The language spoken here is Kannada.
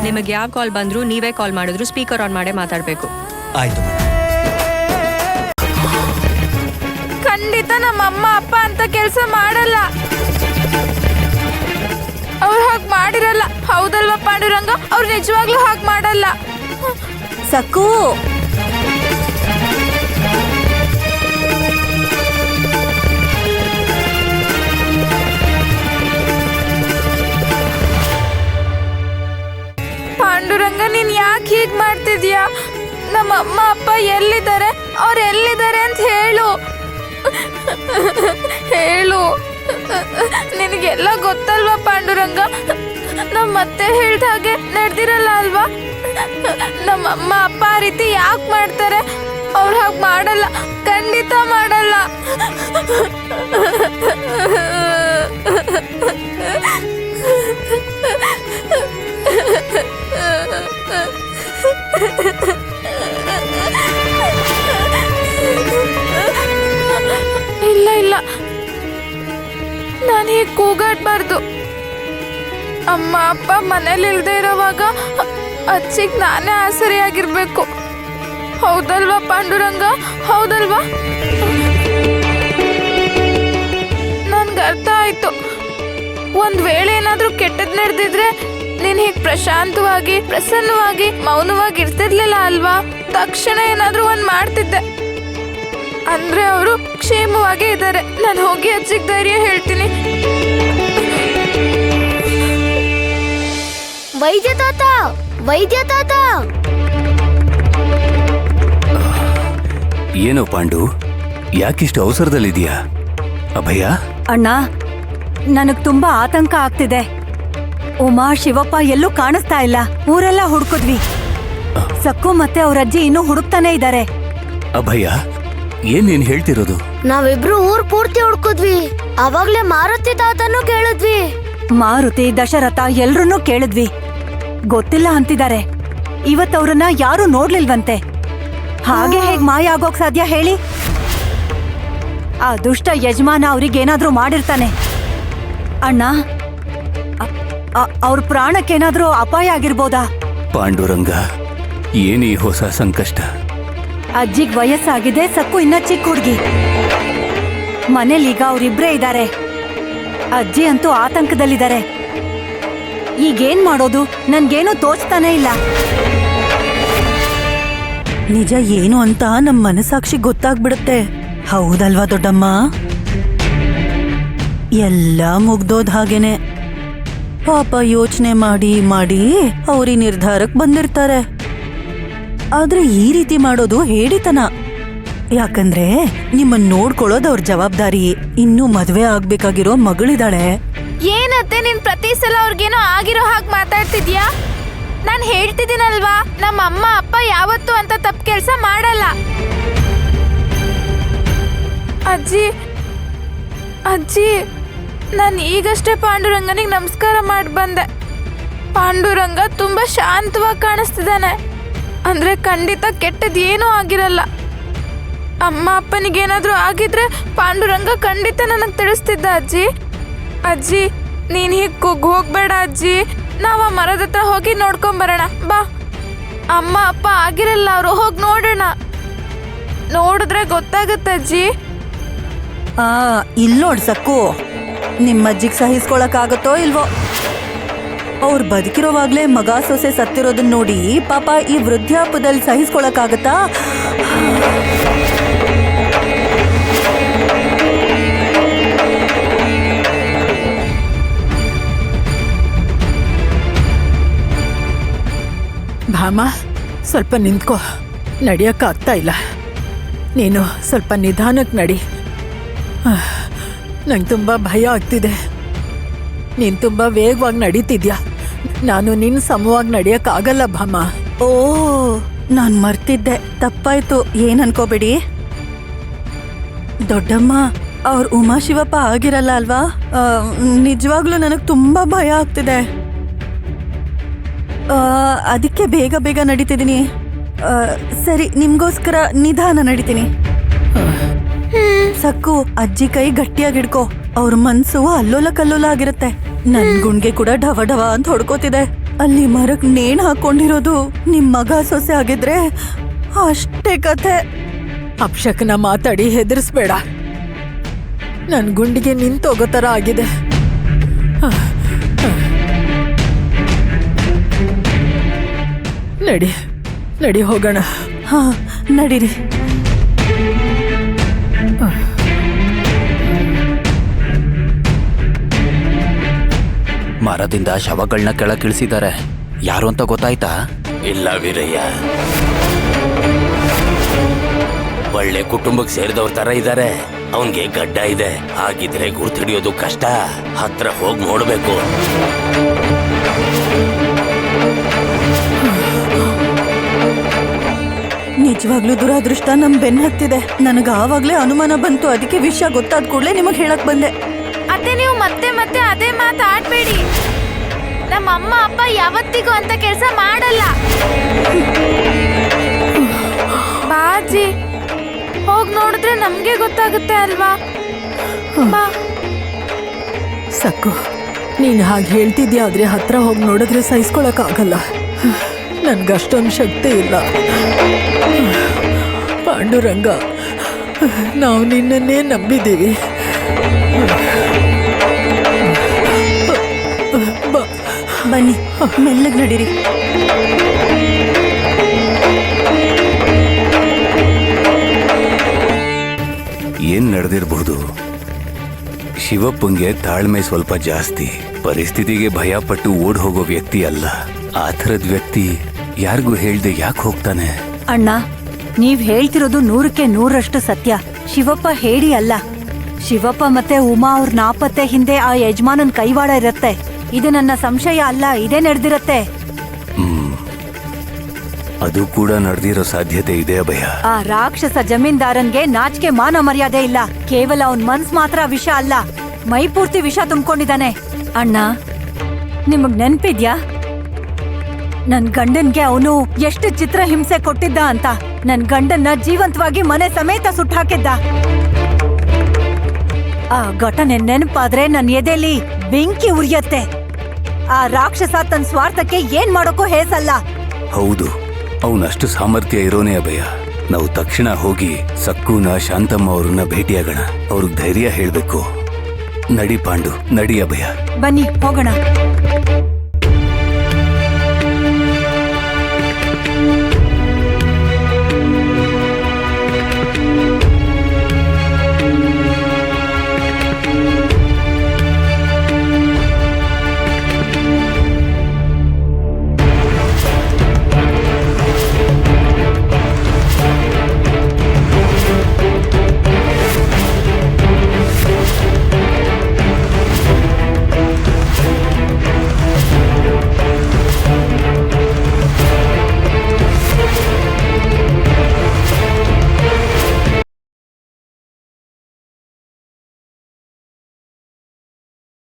ನಿಮಗೆ ಯಾವ ಕಾಲ್ ಬಂದ್ರು ನೀವೇ ಕಾಲ್ ಮಾಡಿದ್ರು ಸ್ಪೀಕರ್ ಆನ್ ಮಾಡೇ ಮಾತಾಡಬೇಕು. ಆಯ್ತು. ಖಂಡಿತ ನಮ್ಮ ಅಮ್ಮ ಅಪ್ಪ ಅಂತ ಕೆಲಸ ಮಾಡಲ್ಲ. ಅವ್ರು ಹಾಗೆ ಮಾಡಿರಲ್ಲ. ಹೌದಲ್ವಾ ಪಾಂಡುರಂಗ? ಅವ್ರು ನಿಜವಾಗ್ಲೂ ಹಾಗೆ ಮಾಡಲ್ಲ. ಸಕ್ಕು, ಪಾಂಡುರಂಗ, ನೀನ್ ಯಾಕೆ ಹೀಗ್ ಮಾಡ್ತಿದ್ಯಾ? ನಮ್ಮ ಅಮ್ಮ ಅಪ್ಪ ಎಲ್ಲಿದ್ದಾರೆ? ಅವ್ರು ಎಲ್ಲಿದ್ದಾರೆ ಅಂತ ಹೇಳು. ಹೇಳು. ನಿನಗೆಲ್ಲ ಗೊತ್ತಲ್ವಾ ಪಾಂಡುರಂಗ? ನಮ್ಮ ಮತ್ತೆ ಹೇಳ್ದ ಹಾಗೆ ನಡೆದಿರಲ್ಲ ಅಲ್ವಾ? ನಮ್ಮ ಅಮ್ಮ ಅಪ್ಪ ಆ ರೀತಿ ಯಾಕೆ ಮಾಡ್ತಾರೆ? ಅವ್ರು ಹಾಗೆ ಮಾಡಲ್ಲ, ಖಂಡಿತ ಮಾಡಲ್ಲ. ಇಲ್ಲ ಇಲ್ಲ, ನಾನು ಹೀಗೆ ಕೂಗಾಡ್ಬಾರ್ದು. ಅಮ್ಮ ಅಪ್ಪ ಮನೇಲಿ ಇಲ್ದೇ ಇರೋವಾಗ ಅಚ್ಚಿಗೆ ನಾನೇ ಆಸರೆಯಾಗಿರ್ಬೇಕು. ಹೌದಲ್ವಾ ಪಾಂಡುರಂಗ? ಹೌದಲ್ವಾ? ನನ್ಗೆ ಅರ್ಥ ಆಯ್ತು. ಒಂದ್ ವೇಳೆ ಏನಾದ್ರೂ ಕೆಟ್ಟದ್ ನಡೆದಿದ್ರೆ ನೀನ್ ಹೀಗೆ ಪ್ರಶಾಂತವಾಗಿ ಪ್ರಸನ್ನವಾಗಿ ಮೌನವಾಗಿ ಇರ್ತಿರ್ಲಿಲ್ಲ ಅಲ್ವಾ? ತಕ್ಷಣ ಏನಾದ್ರೂ ಒಂದ್ ಮಾಡ್ತಿದ್ದೆ. ಅಂದ್ರೆ ಅವರು ಕ್ಷೇಮವಾಗೇ ಇದ್ದಾರೆ. ನಾನು ಹೋಗಿ ಅಜ್ಜಿಗೆ ಧೈರ್ಯ ಹೇಳ್ತೀನಿ. ವೈದ್ಯ ತಾತ, ವೈದ್ಯ ತಾತ. ಏನೋ ಪಾಂಡು, ಯಾಕಿಷ್ಟು ಅವಸರದಲ್ಲಿದೆಯಾ? ಅಭಯ ಅಣ್ಣ, ನನಗ್ ತುಂಬಾ ಆತಂಕ ಆಗ್ತಿದೆ. ಉಮಾ ಶಿವಪ್ಪ ಎಲ್ಲೂ ಕಾಣಿಸ್ತಾ ಇಲ್ಲ. ಊರೆಲ್ಲ ಹುಡುಕಿದ್ವಿ. ಸಕ್ಕು ಮತ್ತೆ ಅವ್ರ ಅಜ್ಜಿ ಇನ್ನೂ ಹುಡುಕ್ತಾನೆ ಇದ್ದಾರೆ. ಅಭಯ, ಏನೇನ್ ಹೇಳ್ತಿರೋದು? ನಾವಿಬ್ರು ಊರ್ ಪೂರ್ತಿ ಹುಡ್ಕುದ್ವಿ. ಅವಾಗ್ಲೇ ಮಾರುತಿ ತಾತನೂ ಕೇಳಿದ್ವಿ. ಮಾರುತಿ, ದಶರಥ ಎಲ್ರನ್ನೂ ಕೇಳಿದ್ವಿ. ಗೊತ್ತಿಲ್ಲ ಅಂತಿದ್ದಾರೆ. ಇವತ್ತವ್ರನ್ನ ಯಾರು ನೋಡ್ಲಿಲ್ವಂತೆ. ಹಾಗೆ ಹೇಗ್ ಮಾಯ ಆಗೋಕ್ ಸಾಧ್ಯ ಹೇಳಿ? ಆ ದುಷ್ಟ ಯಜಮಾನ ಅವ್ರಿಗೇನಾದ್ರೂ ಮಾಡಿರ್ತಾನೆ. ಅಣ್ಣ, ಅವ್ರ ಪ್ರಾಣಕ್ಕೇನಾದ್ರೂ ಅಪಾಯ ಆಗಿರ್ಬೋದಾ? ಪಾಂಡುರಂಗ, ಏನೀ ಹೊಸ ಸಂಕಷ್ಟ? ಅಜ್ಜಿಗ್ ವಯಸ್ಸಾಗಿದೆ, ಸಕ್ಕು ಇನ್ನ ಚಿಕ್ಕ ಹುಡುಗಿ. ಮನೇಲೀಗ ಅವ್ರಿಬ್ರೇ ಇದ್ದಾರೆ. ಅಜ್ಜಿ ಅಂತೂ ಆತಂಕದಲ್ಲಿದ್ದಾರೆ. ಈಗೇನ್ ಮಾಡೋದು? ನನ್ಗೇನು ತೋಚ್ತಾನೆ ಇಲ್ಲ. ನಿಜ ಏನು ಅಂತ ನಮ್ ಮನಸ್ಸಾಕ್ಷಿ ಗೊತ್ತಾಗ್ಬಿಡುತ್ತೆ. ಹೌದಲ್ವಾ ದೊಡ್ಡಮ್ಮ? ಎಲ್ಲ ಮುಗ್ದೋದ್ ಹಾಗೇನೆ. ಪಾಪ ಯೋಚನೆ ಮಾಡಿ ಮಾಡಿ ಅವ್ರಿ ನಿರ್ಧಾರಕ್ಕೆ ಬಂದಿರ್ತಾರೆ. ಆದ್ರೆ ಈ ರೀತಿ ಮಾಡೋದು ಹೇಡಿತನ. ಯಾಕಂದ್ರೆ ನಿಮ್ಮನ್ನ ನೋಡ್ಕೊಳ್ಳೋದು ಅವ್ರ ಜವಾಬ್ದಾರಿ. ಇನ್ನೂ ಮದ್ವೆ ಆಗ್ಬೇಕಾಗಿರೋ ಮಗಳಿದಾಳೆ. ಏನತ್ತೆ ನೀನ್ ಪ್ರತಿ ಸಲ ಅವ್ರಿಗೇನೋ ಆಗಿರೋ ಹಾಗೆ ಮಾತಾಡ್ತಿದ್ಯಾ? ನಾನು ಹೇಳ್ತಿದ್ದೀನಲ್ವಾ, ನಮ್ಮ ಅಮ್ಮ ಅಪ್ಪ ಯಾವತ್ತೂ ಅಂತ ತಪ್ಪು ಕೆಲಸ ಮಾಡಲ್ಲ. ಅಜ್ಜಿ ಅಜ್ಜಿ, ನಾನು ಈಗಷ್ಟೇ ಪಾಂಡುರಂಗನಿಗೆ ನಮಸ್ಕಾರ ಮಾಡಿ ಬಂದೆ. ಪಾಂಡುರಂಗ ತುಂಬಾ ಶಾಂತವಾಗಿ ಕಾಣಿಸ್ತಿದ್ದಾನೆ. ಅಂದ್ರೆ ಖಂಡಿತ ಕೆಟ್ಟದೇನೂ ಆಗಿರಲ್ಲ. ಅಮ್ಮ ಅಪ್ಪನಿಗೇನಾದ್ರೂ ಆಗಿದ್ರೆ ಪಾಂಡುರಂಗ ಖಂಡಿತ ನನಗೆ ತಿಳಿಸ್ತಿದ್ದ. ಅಜ್ಜಿ ಅಜ್ಜಿ, ನೀನ್ ಹೀಗೆ ಕುಗ್ಗಿ ಹೋಗ್ಬೇಡ ಅಜ್ಜಿ. ನಾವ್ ಆ ಮರದ ಹತ್ರ ಹೋಗಿ ನೋಡ್ಕೊಂಬರೋಣ ಬಾ. ಅಮ್ಮ ಅಪ್ಪ ಆಗಿರಲ್ಲ, ಅವರು ಹೋಗಿ ನೋಡೋಣ. ನೋಡಿದ್ರೆ ಗೊತ್ತಾಗತ್ತೆ ಅಜ್ಜಿ. ಇಲ್ಲೋಡ್ ಸಕ್ಕು, ನಿಮ್ಮಜ್ಜಿಗ್ ಸಹಿಸ್ಕೊಳಕ್ಕಾಗತ್ತೋ ಇಲ್ವೋ? ಅವ್ರು ಬದುಕಿರೋವಾಗ್ಲೇ ಮಗ ಸೊಸೆ ಸತ್ತಿರೋದನ್ನ ನೋಡಿ ಪಾಪ ಈ ವೃದ್ಧಾಪದಲ್ಲಿ ಸಹಿಸ್ಕೊಳಕ್ಕಾಗತ್ತಾ? ಭಾಮ, ಸ್ವಲ್ಪ ನಿಂತ್ಕೋ. ನಡಿಯಕ್ಕಾಗ್ತಾ ಇಲ್ಲ. ನೀನು ಸ್ವಲ್ಪ ನಿಧಾನಕ್ಕೆ ನಡಿ. ನಂಗೆ ತುಂಬ ಭಯ ಆಗ್ತಿದೆ. ನೀನು ತುಂಬ ವೇಗವಾಗಿ ನಡೀತಿದ್ಯಾ. ನಾನು ನಿನ್ನ ಸಮವಾಗಿ ನಡಿಯಕ್ಕಾಗಲ್ಲ ಭಾಮ. ಓ, ನಾನ್ ಮರ್ತಿದ್ದೆ, ತಪ್ಪಾಯ್ತು. ಏನ್ ಅನ್ಕೋಬೇಡಿ. ದೊಡ್ಡಮ್ಮ, ಅವ್ರ ಉಮಾ ಶಿವಪ್ಪ ಆಗಿರಲ್ಲ ಅಲ್ವಾ? ನಿಜವಾಗ್ಲೂ ನನಗೆ ತುಂಬಾ ಭಯ ಆಗ್ತಿದೆ. ಅದಕ್ಕೆ ಬೇಗ ಬೇಗ ನಡೀತಿದ್ದೀನಿ. ಸರಿ, ನಿಮ್ಗೋಸ್ಕರ ನಿಧಾನ ನಡೀತೀನಿ. ಸಕ್ಕು, ಅಜ್ಜಿ ಕೈ ಗಟ್ಟಿಯಾಗಿ ಹಿಡ್ಕೋ. ಅವ್ರ ಮನ್ಸು ಅಲ್ಲೋಲ ಕಲ್ಲೋಲ ಆಗಿರುತ್ತೆ. ನನ್ ಗುಂಡ್ಗೆ ಕೂಡ ಢವ ಢವ ಅಂತ ಹೊಡ್ಕೋತಿದೆ. ಅಲ್ಲಿ ಮರಕ್ ನೇಣ್ ಹಾಕೊಂಡಿರೋದು ನಿಮ್ ಮಗ ಸೊಸೆ ಆಗಿದ್ರೆ ಅಷ್ಟೇ ಕಥೆ. ಅಪ್ಶಕನ ಮಾತಾಡಿ ಹೆದರ್ಸ್ಬೇಡ. ನನ್ ಗುಂಡಿಗೆ ನಿಂತೋಗೋ ತರ ಆಗಿದೆ. ನಡಿ ನಡಿ ಹೋಗೋಣ. ಹಾ ನಡೀರಿ. ಮರದಿಂದ ಶವಗಳನ್ನ ಕೆಳಗಿಳಿಸಿದ್ದಾರೆ. ಯಾರು ಅಂತ ಗೊತ್ತಾಯ್ತಾ? ಇಲ್ಲ ವೀರಯ್ಯ, ಒಳ್ಳೆ ಕುಟುಂಬಕ್ಕೆ ಸೇರಿದವ್ರ ತರ ಇದ್ದಾರೆ. ಅವನ್ಗೆ ಗಡ್ಡ ಇದೆ. ಹಾಗಿದ್ರೆ ಗುರ್ತಿಡಿಯೋದು ಕಷ್ಟ. ಹತ್ರ ಹೋಗಿ ನೋಡ್ಬೇಕು. ನಿಜವಾಗ್ಲೂ ದುರಾದೃಷ್ಟ ನಮ್ ಬೆನ್ ಹತ್ತಿದೆ. ನನಗ ಆವಾಗ್ಲೇ ಅನುಮಾನ ಬಂತು. ಅದಕ್ಕೆ ವಿಷಯ ಗೊತ್ತಾದ ಕೂಡಲೇ ನಿಮಗ್ ಹೇಳಕ್ ಬಂದೆ. ಅತ್ತೆ ನೀವು ಮತ್ತೆ ಮತ್ತೆ ಅದೇ ಮಾತಾಡ್ಬೇಡಿ. ನಮ್ಮ ಅಮ್ಮ ಅಪ್ಪ ಯಾವತ್ತಿಗೂ ಅಂತ ಕೆಲಸ ಮಾಡಲ್ಲ. ಬಾಜಿ ಹೋಗ್ ನೋಡಿದ್ರೆ ನಮ್ಗೆ ಗೊತ್ತಾಗುತ್ತೆ ಅಲ್ವಾ? ಬಾ. ಸಕ್ಕು, ನೀನ್ ಹಾಗೆ ಹೇಳ್ತಿದ್ಯಾ ಆದ್ರೆ ಹತ್ರ ಹೋಗಿ ನೋಡಿದ್ರೆ ಸಹಿಸ್ಕೊಳಕ್ ಆಗಲ್ಲ. ನನ್ಗಷ್ಟೊಂದು ಶಕ್ತಿ ಇಲ್ಲ. ಪಾಂಡುರಂಗ, ನಾವು ನಿನ್ನನ್ನೇ ನಂಬಿದ್ದೀವಿ. ಬನ್ನಿ, ಮೆಲ್ಲಗ್ ನಡೀರಿ. ಏನ್ ನಡೆದಿರಬಹುದು? ಶಿವಪ್ಪಂಗೆ ತಾಳ್ಮೆ ಸ್ವಲ್ಪ ಜಾಸ್ತಿ. ಪರಿಸ್ಥಿತಿಗೆ ಭಯಪಟ್ಟು ಓಡ್ ಹೋಗೋ ವ್ಯಕ್ತಿ ಅಲ್ಲ. ಆ ಥರದ್ ವ್ಯಕ್ತಿ ಯಾರಿಗೂ ಹೇಳ್ದೆ ಯಾಕೆ ಹೋಗ್ತಾನೆ? ಅಣ್ಣ, ನೀವ್ ಹೇಳ್ತಿರೋದು 100ಕ್ಕೆ 100ರಷ್ಟು ಸತ್ಯ. ಶಿವಪ್ಪ ಹೇಳಿ ಅಲ್ಲ. ಶಿವಪ್ಪ ಮತ್ತೆ ಉಮಾ ಅವ್ರ ನಾಪತ್ತೆ ಹಿಂದೆ ಆ ಯಜಮಾನನ್ ಕೈವಾಡ ಇರತ್ತೆ. ಇದು ನನ್ನ ಸಂಶಯ ಅಲ್ಲ, ಇದೇ ನಡೆದಿರತ್ತೆ. ಅದು ಕೂಡ ನಡೆದಿರೋ ಸಾಧ್ಯತೆ ಇದೆ ಅಭಯ. ಆ ರಾಕ್ಷಸ ಜಮೀನ್ದಾರನ್ಗೆ ನಾಚಿಕೆ ಮಾನ ಮರ್ಯಾದೆ ಇಲ್ಲ. ಕೇವಲ ಅವನ್ ಮನ್ಸ್ ಮಾತ್ರ ವಿಷ ಅಲ್ಲ, ಮೈ ಪೂರ್ತಿ ವಿಷ ತುಂಬಿಕೊಂಡಿದ್ದಾನೆ. ಅಣ್ಣ, ನಿಮಗ್ ನೆನ್ಪಿದ್ಯಾ ನನ್ ಗಂಡನ್ಗೆ ಅವನು ಎಷ್ಟು ಚಿತ್ರ ಹಿಂಸೆ ಕೊಟ್ಟಿದ್ದ ಅಂತ? ನನ್ ಗಂಡನ್ನ ಜೀವಂತವಾಗಿ ಮನೆ ಸಮೇತ ಸುಟ್ಟಾಕಿದ್ದ. ಆ ಘಟನೆ ನೆನಪಾದ್ರೆ ನನ್ ಎದೆಲಿ ಬೆಂಕಿ ಉರಿಯತ್ತೆ. ಆ ರಾಕ್ಷಸ ತನ್ನ ಸ್ವಾರ್ಥಕ್ಕೆ ಏನ್ ಮಾಡೋಕೋ ಹೇಸಲ್ಲ. ಹೌದು, ಅವನಷ್ಟು ಸಾಮರ್ಥ್ಯ ಇರೋನೇ ಅಭಯ. ನಾವು ತಕ್ಷಣ ಹೋಗಿ ಸಕ್ಕುನ, ಶಾಂತಮ್ಮ ಅವ್ರನ್ನ ಭೇಟಿಯಾಗೋಣ. ಅವ್ರಿಗೆ ಧೈರ್ಯ ಹೇಳ್ಬೇಕು. ನಡಿ ಪಾಂಡು, ನಡಿ ಅಭಯ. ಬನ್ನಿ ಹೋಗೋಣ.